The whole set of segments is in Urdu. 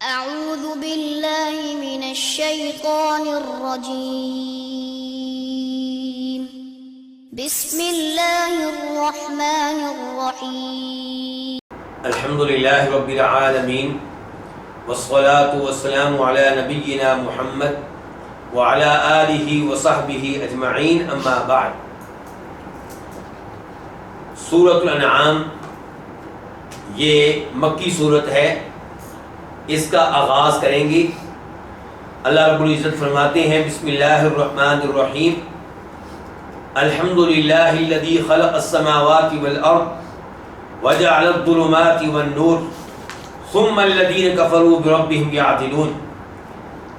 أعوذ بالله من الشيطان الرجيم بسم الله الرحمن الرحيم الحمد لله رب العالمين والصلاة والسلام على نبينا محمد وعلى آله وصحبه أجمعين أما بعد سورۃ الانعام یہ مکی صورت ہے، اس کا آغاز کریں گے۔ اللہ رب العزت فرماتے ہیں بسم اللہ الرحمن الرحیم الحمدللہ الذی خلق السماوات والارض وجعل الظلمات والنور ثم الذین کفروا بربہم یعدلون۔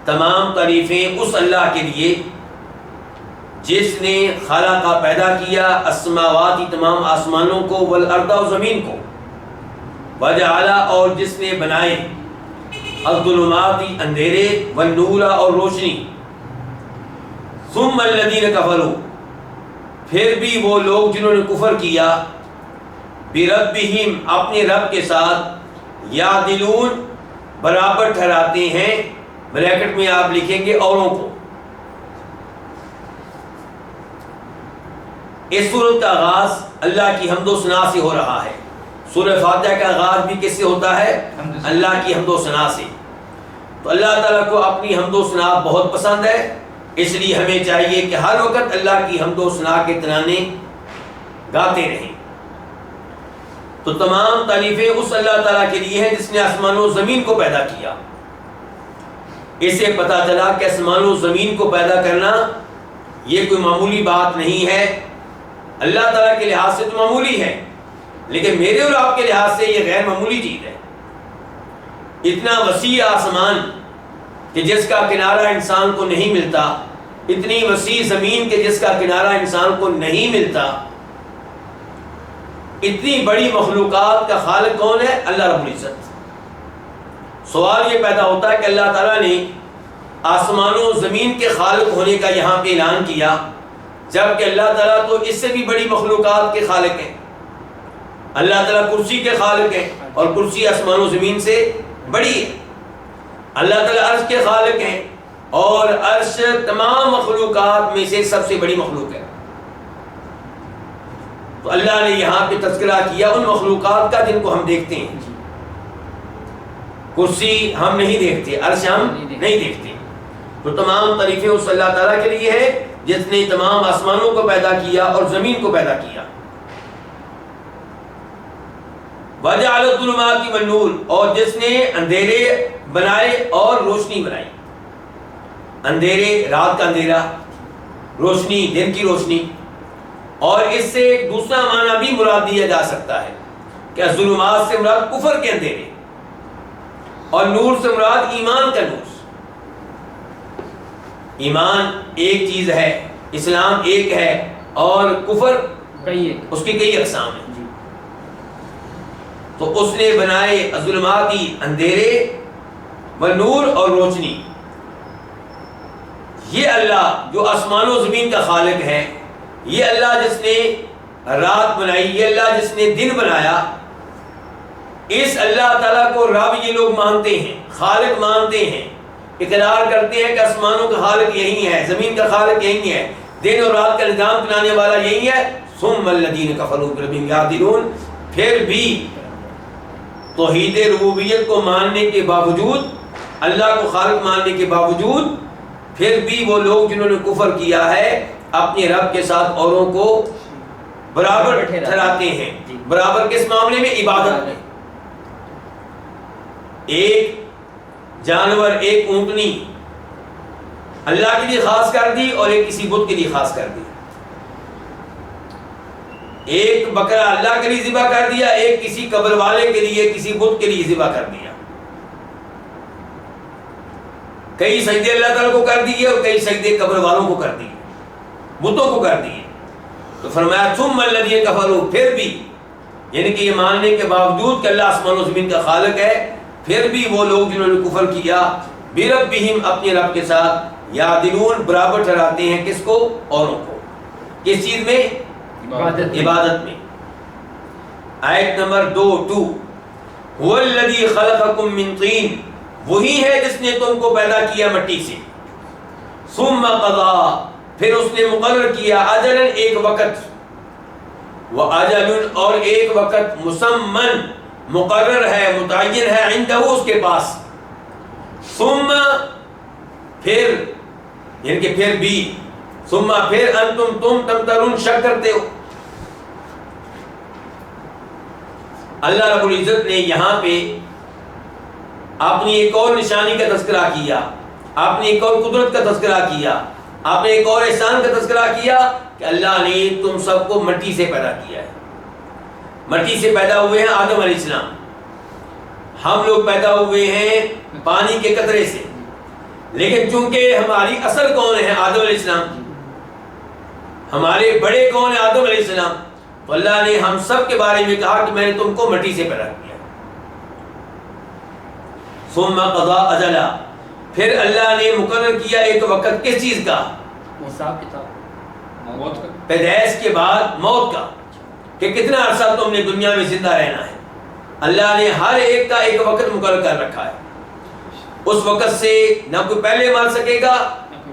تمام تعریفیں اس اللہ کے لیے جس نے خلق پیدا کیا السماوات تمام آسمانوں کو والارض اور زمین کو، وجعل اور جس نے بنائے الظلمات اندھیرے والنور اور روشنی، ثم الذین کفروا پھر بھی وہ لوگ جنہوں نے کفر کیا، بربہم اپنے رب کے ساتھ، یعدلون برابر ٹھہراتے ہیں، بریکٹ میں آپ لکھیں گے اوروں کو۔ اس سورت کا آغاز اللہ کی حمد و ثنا سے ہو رہا ہے۔ سورہ فاتحہ کا آغاز بھی کس سے ہوتا ہے؟ اللہ کی حمد و ثنا سے۔ تو اللہ تعالیٰ کو اپنی حمد و ثنا بہت پسند ہے، اس لیے ہمیں چاہیے کہ ہر وقت اللہ کی حمد و ثنا کے ترانے گاتے رہیں۔ تو تمام تعریفیں اس اللہ تعالیٰ کے لیے ہیں جس نے آسمان و زمین کو پیدا کیا۔ اس سے پتہ چلا کہ آسمان و زمین کو پیدا کرنا یہ کوئی معمولی بات نہیں ہے، اللہ تعالیٰ کے لحاظ سے تو معمولی ہے، لیکن میرے اور آپ کے لحاظ سے یہ غیر معمولی چیز ہے۔ اتنا وسیع آسمان کہ جس کا کنارہ انسان کو نہیں ملتا، اتنی وسیع زمین کہ جس کا کنارہ انسان کو نہیں ملتا، اتنی بڑی مخلوقات کا خالق کون ہے؟ اللہ رب العزت۔ سوال یہ پیدا ہوتا ہے کہ اللہ تعالیٰ نے آسمان و زمین کے خالق ہونے کا یہاں پہ اعلان کیا، جبکہ اللہ تعالیٰ تو اس سے بھی بڑی مخلوقات کے خالق ہیں۔ اللہ تعالیٰ کرسی کے خالق ہیں اور کرسی آسمان و زمین سے بڑی ہے۔ اللہ تعالیٰ عرش کے خالق ہیں اور عرش تمام مخلوقات میں سے سب سے بڑی مخلوق ہے۔ تو اللہ نے یہاں پہ تذکرہ کیا ان مخلوقات کا جن کو ہم دیکھتے ہیں۔ کرسی ہم نہیں دیکھتے، عرش ہم نہیں دیکھتے۔ تو تمام تعریفیں اس اللہ تعالیٰ کے لیے ہے جس نے تمام آسمانوں کو پیدا کیا اور زمین کو پیدا کیا۔ وَجَعَلَ الظُّلُمَاتِ وَالنُّورَ اور جس نے اندھیرے بنائے اور روشنی بنائی۔ اندھیرے رات کا اندھیرا، روشنی دن کی روشنی، اور اس سے ایک دوسرا معنی بھی مراد دیا جا سکتا ہے کہ ظلمات سے مراد کفر کے اندھیرے اور نور سے مراد ایمان کا نور۔ ایمان ایک چیز ہے، اسلام ایک ہے، اور کفر اس کی کئی اقسام ہیں۔ تو اس نے بنائے ظلماتی اندھیرے والنور اور روشنی۔ یہ اللہ جو آسمان و زمین کا خالق ہے، یہ اللہ جس نے رات بنائی، یہ اللہ جس نے دن بنایا، اس اللہ تعالیٰ کو رب یہ لوگ مانتے ہیں، خالق مانتے ہیں، اقرار کرتے ہیں کہ آسمانوں کا خالق یہی ہے، زمین کا خالق یہی ہے، دن اور رات کا نظام چلانے والا یہی ہے۔ ثم الذین کفروا بربہم یعدلون پھر بھی توحید ربوبیت کو ماننے کے باوجود، اللہ کو خالق ماننے کے باوجود، پھر بھی وہ لوگ جنہوں نے کفر کیا ہے اپنے رب کے ساتھ اوروں کو برابر ٹھہراتے ہیں۔ برابر کس معاملے میں؟ عبادت میں۔ ایک جانور، ایک اونٹنی اللہ کے لیے خاص کر دی اور ایک کسی بت کے لیے خاص کر دی۔ ایک بکرا اللہ کے لیے ذبح کر دیا، ایک کسی قبر والے کے لیے، کسی بت کے لیے ذبح کر دیا۔ کئی سجدے اللہ تعالیٰ کو کر دیے اور کئی سجدے قبر والوں کو کر دیے، بتوں کو کر دیے۔ تو فرمایا ثم الذین کفروا پھر بھی، یعنی کہ یہ ماننے کے باوجود کہ اللہ آسمان و زمین کا خالق ہے، پھر بھی وہ لوگ جنہوں نے کفر کیا بربہم اپنے رب کے ساتھ، یعدلون برابر ٹھہراتے ہیں کس کو؟ اوروں کو۔ کس چیز میں؟ عبادت میں۔ آیت نمبر 2 هو الذی خلقکم من طین وہی ہے جس نے تم کو پیدا کیا مٹی سے. ثم قضا پھر اس نے مقرر کیا اجلا ایک وقت، وَأَجَلٌ اور ایک وقت مسمن مقرر ہے متعین ہے عندہ اس کے پاس. ثم پھر یعنی کہ پھر بھی ثم پھر انتم تم تمترون شک کرتے ہو. اللہ رب العزت نے یہاں پہ اپنی ایک اور نشانی کا تذکرہ کیا، آپ نے ایک اور قدرت کا تذکرہ کیا، آپ نے ایک اور احسان کا تذکرہ کیا کہ اللہ نے تم سب کو مٹی سے پیدا کیا ہے. مٹی سے پیدا ہوئے ہیں آدم علیہ السلام، ہم لوگ پیدا ہوئے ہیں پانی کے قطرے سے، لیکن چونکہ ہماری اصل کون ہے آدم علیہ السلام، ہمارے بڑے کون ہیں آدم علیہ السلام، تو اللہ نے ہم سب کے بارے میں کہا کہ میں نے تم کو مٹی سے پیدا کیا. ثم قضا اجلا پھر اللہ نے مقرر کیا ایک وقت کس چیز کا؟ حساب کتاب موت کا، پیدائش کے بعد موت کا، کہ کتنا عرصہ تم نے دنیا میں زندہ رہنا ہے. اللہ نے ہر ایک کا ایک وقت مقرر کر رکھا ہے. اس وقت سے نہ کوئی پہلے مر سکے گا،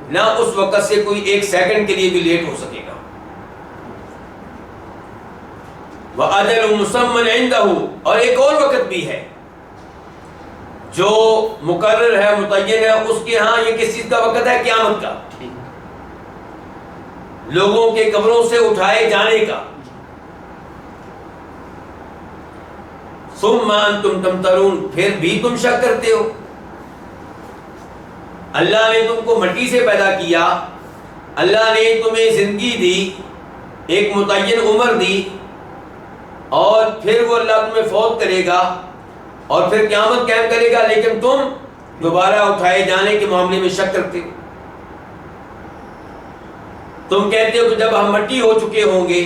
نہ اس وقت سے کوئی ایک سیکنڈ کے لیے بھی لیٹ ہو سکے گا. وَأَجَلٌ مُّسَمًّى عِندَهُ اور ایک اور وقت بھی ہے جو مقرر ہے متعین ہے اس کے ہاں. یہ کس چیز کا وقت ہے؟ قیامت کا، لوگوں کے قبروں سے اٹھائے جانے کا. ثم انتم تمترون پھر بھی تم شک کرتے ہو. اللہ نے تم کو مٹی سے پیدا کیا، اللہ نے تمہیں زندگی دی، ایک متعین عمر دی، اور پھر وہ اللہ تمہیں فوت کرے گا اور پھر قیامت قائم کرے گا، لیکن تم دوبارہ اٹھائے جانے کے معاملے میں شک کرتے ہو. تم کہتے ہو کہ جب ہم مٹی ہو چکے ہوں گے،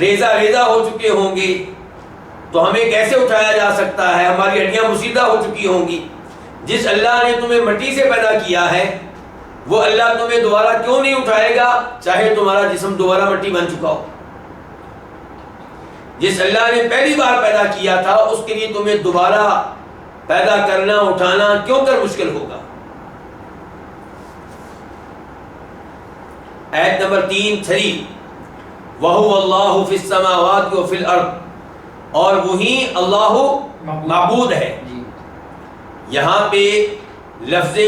ریزہ ریزہ ہو چکے ہوں گے، تو ہمیں کیسے اٹھایا جا سکتا ہے؟ ہماری ہڈیاں مصیدہ ہو چکی ہوں گی. جس اللہ نے تمہیں مٹی سے پیدا کیا ہے وہ اللہ تمہیں دوبارہ کیوں نہیں اٹھائے گا چاہے تمہارا جسم دوبارہ مٹی بن چکا ہو؟ جس اللہ نے پہلی بار پیدا کیا تھا اس کے لیے تمہیں دوبارہ پیدا کرنا اٹھانا کیوں کر مشکل ہوگا؟ آیت نمبر 3 وَهُوَ اللَّهُ فِي السَّمَاوَاتِ وَفِي الْأَرْضِ اور وہی اللہ معبود ہے. یہاں پہ لفظ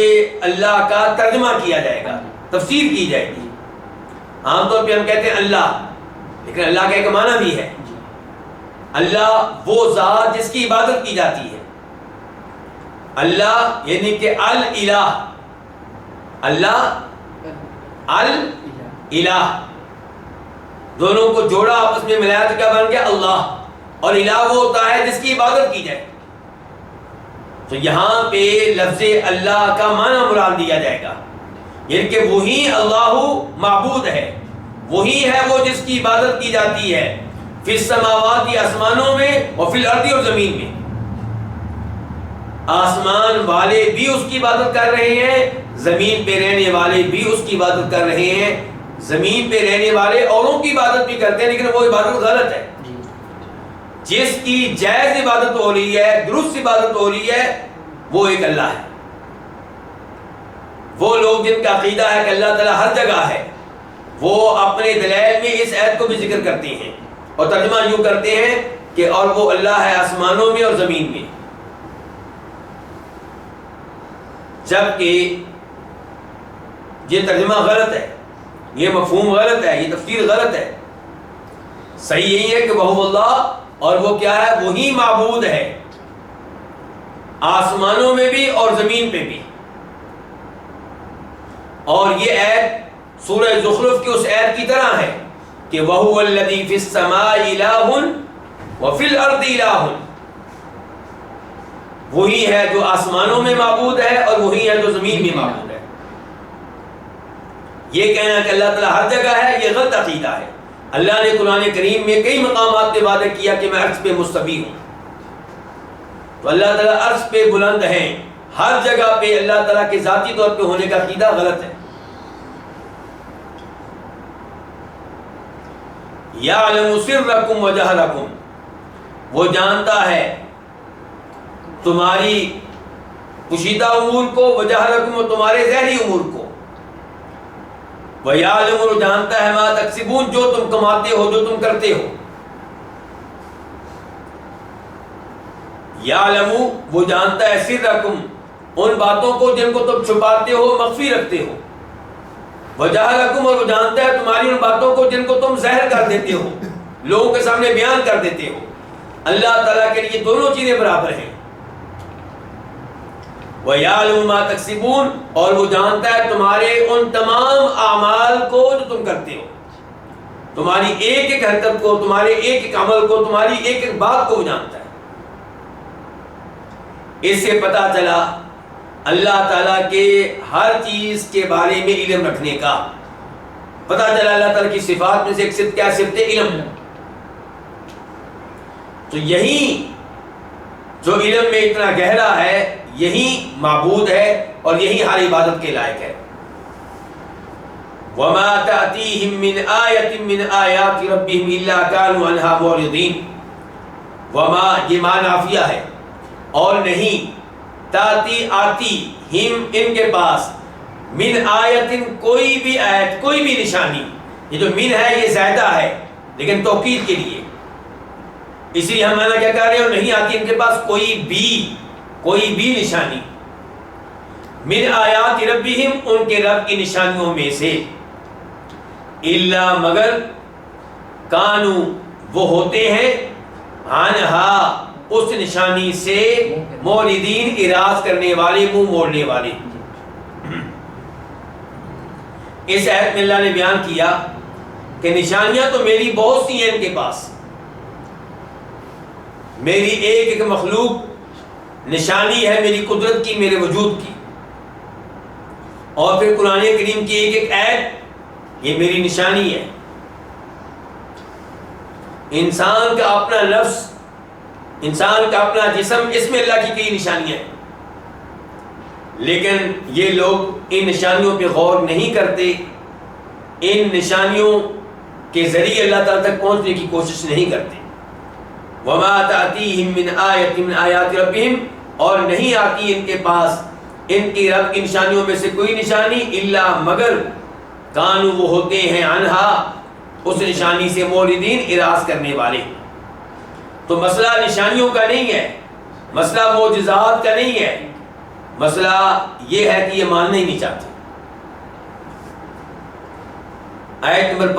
اللہ کا ترجمہ کیا جائے گا، تفسیر کی جائے گی. عام طور پہ ہم کہتے ہیں اللہ، لیکن اللہ کا ایک معنی بھی ہے. اللہ وہ ذات جس کی عبادت کی جاتی ہے. اللہ یعنی کہ الہ، اللہ الہ، دونوں کو جوڑا آپس میں ملایا تو کیا بن گیا؟ اللہ. اور الہ وہ ہوتا ہے جس کی عبادت کی جائے. تو یہاں پہ لفظ اللہ کا معنی مراد دیا جائے گا، یعنی کہ وہی اللہ معبود ہے، وہی ہے وہ جس کی عبادت کی جاتی ہے. فی السماوات آسمانوں میں، اور فی الارض اور زمین میں. آسمان والے بھی اس کی عبادت کر رہے ہیں، زمین پہ رہنے والے بھی اس کی عبادت کر رہے ہیں. زمین پہ رہنے والے اوروں کی عبادت بھی کرتے ہیں لیکن وہ عبادت غلط ہے. جس کی جائز عبادت ہو رہی ہے، درست عبادت ہو رہی ہے، وہ ایک اللہ ہے. وہ لوگ جن کا عقیدہ ہے کہ اللہ تعالیٰ ہر جگہ ہے، وہ اپنے دلائل میں اس آیت کو بھی ذکر کرتے ہیں اور ترجمہ یوں کرتے ہیں کہ اور وہ اللہ ہے آسمانوں میں اور زمین میں. جبکہ یہ ترجمہ غلط ہے، یہ مفہوم غلط ہے، یہ تفسیر غلط ہے. صحیح یہی ہے کہ وہ اللہ، اور وہ کیا ہے؟ وہی معبود ہے، آسمانوں میں بھی اور زمین پہ بھی. اور یہ آیت سورہ زخرف کی اس آیت کی طرح ہے کہ وَهُوَ الَّذِي فِي السَّمَاءِ إِلَٰهٌ وَفِي الْأَرْضِ إِلَٰهٌ. وہی ہے جو آسمانوں میں معبود ہے اور وہی ہے جو زمین میں معبود ہے. یہ کہنا کہ اللہ تعالیٰ ہر جگہ ہے، یہ غلط عقیدہ ہے. اللہ نے قرآن کریم میں کئی مقامات پہ وعدہ کیا کہ میں عرش پہ مستوی ہوں. تو اللہ تعالیٰ عرش پہ بلند ہیں، ہر جگہ پہ اللہ تعالیٰ کے ذاتی طور پہ ہونے کا عقیدہ غلط ہے. یعلم سرکم وجہرکم، وہ جانتا ہے تمہاری پوشیدہ امور کو، وجہلکم اور تمہارے ظاہری امور کو، وَيَعْلَمُ اور جانتا ہے مَا تَکسِبُونَ جو تم کماتے ہو، جو تم کرتے ہو. یعلم وہ جانتا ہے سرکم ان باتوں کو جن کو تم چھپاتے ہو، مخفی رکھتے ہو. وجہلکم اور وہ جانتا ہے تمہاری ان باتوں کو جن کو تم ظاہر کر دیتے ہو، لوگوں کے سامنے بیان کر دیتے ہو. اللہ تعالیٰ کے لیے دونوں چیزیں برابر ہیں. وَيَعْلَمُ مَا تَكْسِبُونَ اور وہ جانتا ہے تمہارے ان تمام اعمال کو جو تم کرتے ہو، تمہاری ایک ایک حرکت کو، تمہارے ایک ایک عمل کو، تمہاری ایک ایک بات کو وہ جانتا ہے. اس سے پتہ چلا اللہ تعالیٰ کے ہر چیز کے بارے میں علم رکھنے کا. پتہ چلا اللہ تعالیٰ کی صفات میں سے ایک صفت کیا؟ صفت علم. تو یہی جو علم میں اتنا گہرا ہے، یہی معبود ہے اور یہی ہر عبادت کے لائق ہے. وَمَا تَأْتِيهِم مِّنْ آيَةٍ مِّنْ آيَاتِ رَبِّهِمْ إِلَّا كَانُوا عَنْهَا مُعْرِضِينَ. وَمَا یہ معنی نافیہ ہے، اور نہیں، تاتی آتی ہم ان کے پاس، من آیتن کوئی بھی آیت، کوئی بھی نشانی. یہ جو من ہے یہ زائدہ ہے لیکن توکید کے لیے، اس لیے ہم معنی کیا کہہ رہے ہیں؟ اور نہیں آتی ان کے پاس کوئی بھی نشانی. من آیات ربہم ان کے رب کی نشانیوں میں سے، الا مگر، کانو وہ ہوتے ہیں، عنہا اس نشانی سے، موردین اعراض کرنے والے، منہ موڑنے والے. اس آیت میں اللہ نے بیان کیا کہ نشانیاں تو میری بہت سی ہیں ان کے پاس، میری ایک ایک مخلوق نشانی ہے میری قدرت کی، میرے وجود کی. اور پھر قرآن کریم کی ایک ایک آیت یہ میری نشانی ہے. انسان کا اپنا نفس، انسان کا اپنا جسم، اس میں اللہ کی کئی نشانیاں ہیں، لیکن یہ لوگ ان نشانیوں پہ غور نہیں کرتے، ان نشانیوں کے ذریعے اللہ تعالیٰ تک پہنچنے کی کوشش نہیں کرتے. وَمَا تَأْتِيهِم مِّنْ آيَةٍ مِّنْ آيَاتِ رَبِّهِمْ اور نہیں آتی ان کے پاس ان کی رب کی نشانیوں میں سے کوئی نشانی، الا مگر، کانو وہ ہوتے ہیں، عنہا اس نشانی سے، موردین اعراض کرنے والے. تو مسئلہ نشانیوں کا نہیں ہے، مسئلہ معجزات کا نہیں ہے، مسئلہ یہ ہے کہ یہ ماننا ہی نہیں چاہتے. آیت نمبر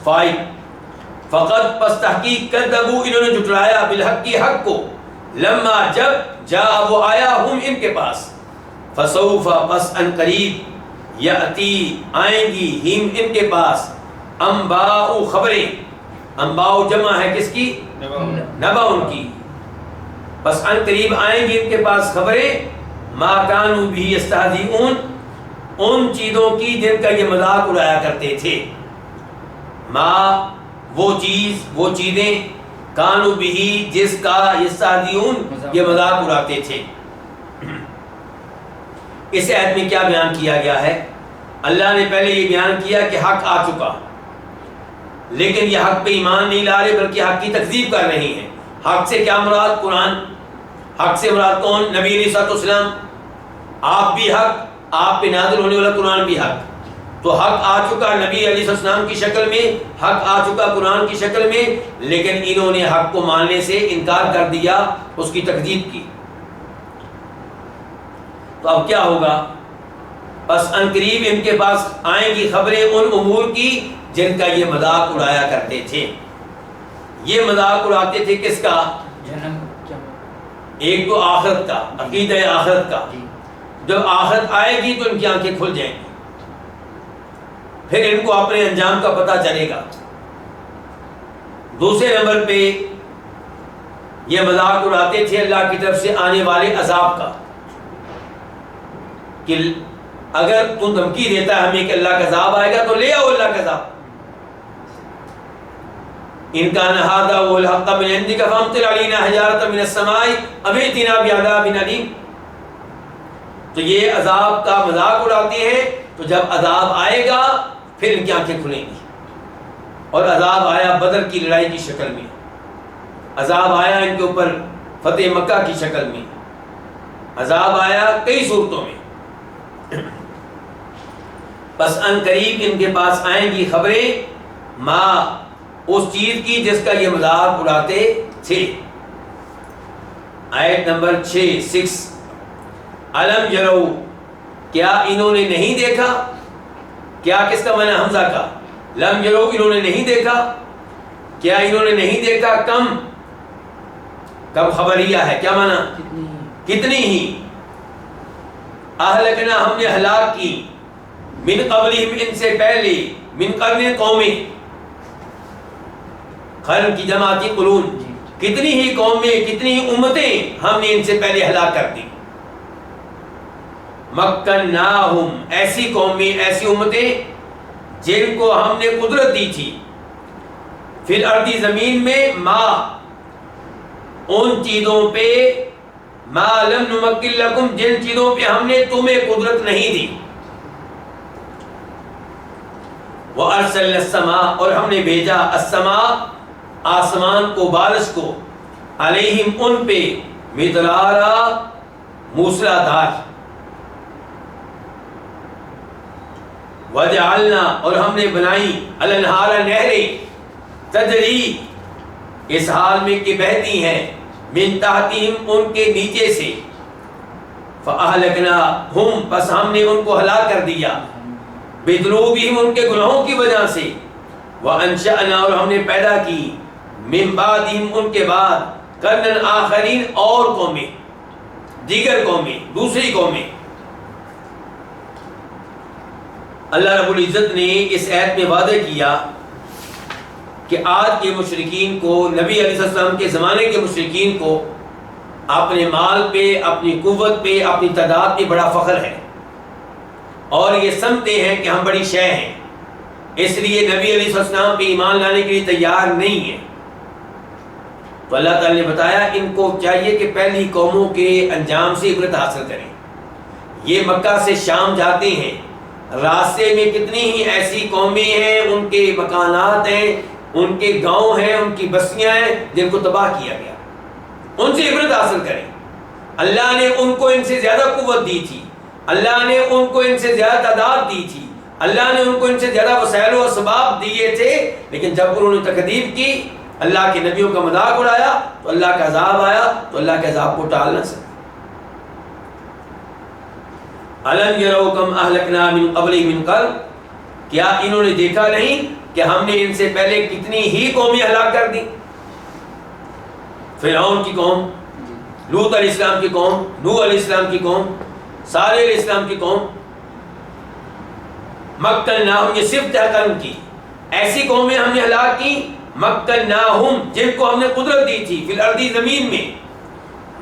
5 فقط پس تحقیق کذبوا انہوں نے جھٹلایا، بالحق کی حق کو، لما جب جاء وہ آیا، ہم ان کے پاس، فسوف پس ان قریب، یاتی آئیں گی، ہم ان کے پاس، انباء خبریں، انباء جمع ہے کس کی؟ نبا ان کی. پس ان قریب آئیں گی ان کے پاس خبریں، ما کانوا بھی یستہزئون ان چیزوں کی جن کا یہ مذاق اڑایا کرتے تھے. ما وہ چیز، وہ چیزیں، کانوا بھی جس کا یستہزئون یہ مذاق اڑاتے تھے. اس آیت میں کیا بیان کیا گیا ہے؟ اللہ نے پہلے یہ بیان کیا کہ حق آ چکا، لیکن یہ حق پہ ایمان نہیں لا رہے بلکہ حق کی تکذیب کر رہے ہیں. حق سے کیا مراد؟ قرآن. حق سے مراد کون؟ نبی علیہ السلام. آپ بھی حق، آپ پہ نازل ہونے والا قرآن بھی حق. تو حق آ چکا نبی علیہ السلام کی شکل میں، حق آ چکا قرآن کی شکل میں، لیکن انہوں نے حق کو ماننے سے انکار کر دیا، اس کی تکذیب کی. تو اب کیا ہوگا؟ بس ان قریب ان کے پاس آئیں گی خبریں ان امور کی جن کا یہ مذاق اڑایا کرتے تھے. یہ مذاق اڑاتے تھے کس کا؟ ایک تو آخرت کا، عقیدہ آخرت کا. جب آخرت آئے گی تو ان کی آنکھیں کھل جائیں گی، پھر ان کو اپنے انجام کا پتہ چلے گا. دوسرے نمبر پہ یہ مذاق اڑاتے تھے اللہ کی طرف سے آنے والے عذاب کا، کہ اگر تو دھمکی دیتا ہے ہمیں کہ اللہ کا عذاب آئے گا تو لے آؤ اللہ کا عذاب. ان کان ھذا هو الحق من عندک فامطر علینا حجارۃ من السماء او ائتنا بعذاب الیم. تو یہ عذاب کا مذاق اڑاتے ہیں، تو جب عذاب آئے گا پھر ان کی آنکھیں کھلیں گی. اور عذاب آیا بدر کی لڑائی کی شکل میں، عذاب آیا ان کے اوپر فتح مکہ کی شکل میں. عذاب آیا کئی صورتوں میں. بس ان قریب ان کے پاس آئیں گی خبریں ما اس چیز کی جس کا یہ مذاق اڑاتے تھے. آیت نمبر 6 علم یرو کیا انہوں نے نہیں دیکھا. کیا کس کا معنی حمزہ کا؟ لم یرو انہوں نے نہیں دیکھا. کیا انہوں نے نہیں دیکھا؟ کم خبریہ ہے. کیا معنی؟ کتنی ہی. اہلکنا ہم نے ہلاک کی من قبلہم ان سے پہلے من قرن قومی. قرن کی جمع تھی قرون. کتنی ہی قومیں کتنی ہی امتیں ہم نے ان سے پہلے ہلاک کر دی. مکناہم ایسی قومیں ایسی امتیں جن کو ہم نے قدرت دی تھی. فی الارض زمین میں ما ان چیزوں پہ ما لم نمکن لکم جن چیزوں پہ ہم نے تمہیں قدرت نہیں دی. وَأَرْسَلْنَا السَّمَاءَ اور ہم نے بھیجا السماء آسمان کو بارش کو علیہم ان پہ مدرارا موسلا دھار. وَجَعَلْنَا اور ہم نے بنائی الانہار نہریں تجری اس حال میں کہ بہتی ہیں من تحتہم ان کے نیچے سے. فَأَهْلَكْنَاهُمْ بس ہم نے ان کو ہلاک کر دیا بِذُنُوبِهِمْ ان کے گناہوں کی وجہ سے. وَأَنشَأْنَا اور ہم نے پیدا کی من بعدہم ان کے بعد قرنًا آخرین اور قومیں دیگر قومیں دوسری قومیں. اللہ رب العزت نے اس آیت میں وعدہ کیا کہ آج کے مشرکین کو نبی علیہ السلام کے زمانے کے مشرکین کو اپنے مال پہ اپنی قوت پہ اپنی تعداد پہ بڑا فخر ہے اور یہ سمجھتے ہیں کہ ہم بڑی شے ہیں. اس لیے نبی علیہ السلام پہ ایمان لانے کے لیے تیار نہیں ہے. تو اللہ تعالی نے بتایا ان کو چاہیے کہ پہلی قوموں کے انجام سے عبرت حاصل کریں. یہ مکہ سے شام جاتے ہیں راستے میں کتنی ہی ایسی قومیں ہیں ان کے مکانات ہیں ان کے گاؤں ہیں ان کی بستیاں ہیں جن کو تباہ کیا گیا. ان سے عبرت حاصل کریں. اللہ نے ان کو ان سے زیادہ قوت دی تھی. اللہ نے ان کو ان سے زیادہ تعداد دی تھی. اللہ نے ان کو ان سے زیادہ وسائل و اسباب دیے تھے. لیکن جب انہوں نے تکذیب کی اللہ کے نبیوں کا مذاق اڑایا تو اللہ کا عذاب آیا تو اللہ کے عذاب کو ٹال نہ سکے. الم یروا کم اہلکنا من قبلہم من قرن کیا انہوں نے دیکھا نہیں کہ ہم نے ان سے پہلے کتنی ہی قومیں ہلاک کر دی. فرعون کی قوم, لوط علیہ السلام کی قوم, نوح علیہ السلام کی قوم, صالح علیہ السلام کی قوم. مکناہم یہ صفت ہے قرن کی. ایسی قومیں ہم نے ہلاک کی مکناہم جن کو ہم نے قدرت دی تھی فی الارض زمین میں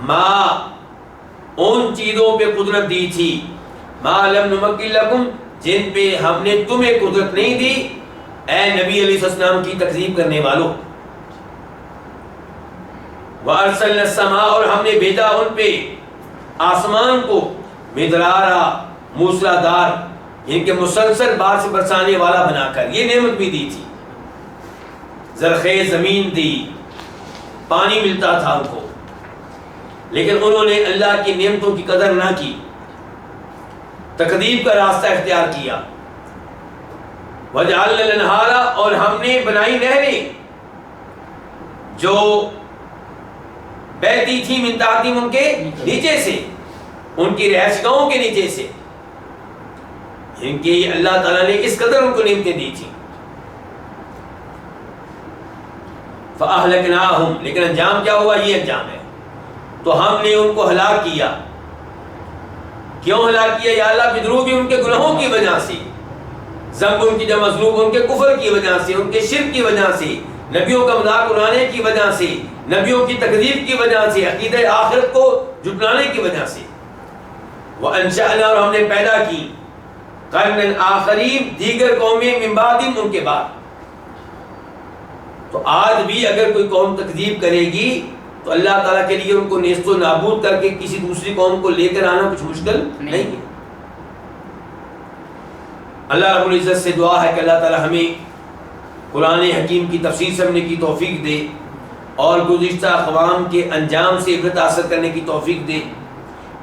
ما ان چیزوں پہ قدرت دی تھی ما لم نمکن لکم جن پہ ہم نے تمہیں قدرت نہیں دی اے نبی علیہ السلام کی تکذیب کرنے والوں. وَأَرْسَلْنَا السَّمَاءَ اور ہم نے بھیجا ان پہ آسمان کو مدرارا موسلا دار ان کے مسلسل بار سے برسانے والا بنا کر. یہ نعمت بھی دی تھی, زرخیز زمین دی, پانی ملتا تھا ان کو, لیکن انہوں نے اللہ کی نعمتوں کی قدر نہ کی, تکذیب کا راستہ اختیار کیا. وَجَعَلْنَا الْأَنْهَارَ اور ہم نے بنائی نہریں جو بہتی تھی من تحتہم ان کے نیچے سے, ان کی رہائش گاہوں کے نیچے سے. ان کی اللہ تعالیٰ نے اس قدر ان کو نعمتیں دی تھی. فَأَهْلَكْنَاهُمْ لیکن انجام کیا ہوا؟ یہ انجام ہے. تو ہم نے ان کو ہلاک کیا. کیوں ہلاک کیا یا اللہ؟ بِذُنُوبِهِمْ ان کے گناہوں کی وجہ سے. ذنب ان کی جمع ذنوب ان کے کفر کی وجہ سے, ان کے شرک کی وجہ سے, نبیوں کا مذاق اڑانے کی وجہ سے, نبیوں کی تکذیب کی وجہ سے, عقیدہ آخرت کو جھٹلانے کی وجہ سے. وَأَنشَأْنَا اور ہم نے پیدا کی قرنًا آخرین دیگر قومیں من بعدہم ان کے بعد. تو آج بھی اگر کوئی قوم تکذیب کرے گی تو اللہ تعالیٰ کے لیے ان کو نیست و نابود کر کے کسی دوسری قوم کو لے کر آنا کچھ مشکل نہیں ہے. اللہ رب العزت سے دعا ہے کہ اللہ تعالیٰ ہمیں قرآن حکیم کی تفسیر سمجھنے کی توفیق دے اور گزشتہ اقوام کے انجام سے عبرت حاصل کرنے کی توفیق دے.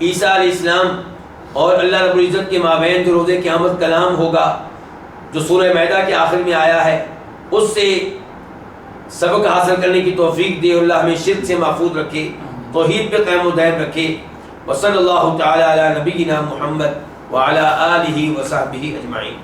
عیسیٰ علیہ السلام اور اللہ رب العزت کے مابین جو روز قیامت کلام ہوگا جو سورہ مائدہ کے آخر میں آیا ہے اس سے سبق حاصل کرنے کی توفیق دے. اللہ ہمیں شرک سے محفوظ رکھے, توحید پہ قائم و دائم رکھے. وصلی اللہ تعالی علی نبینا محمد وعلی آلہ وصحبہ اجمعین.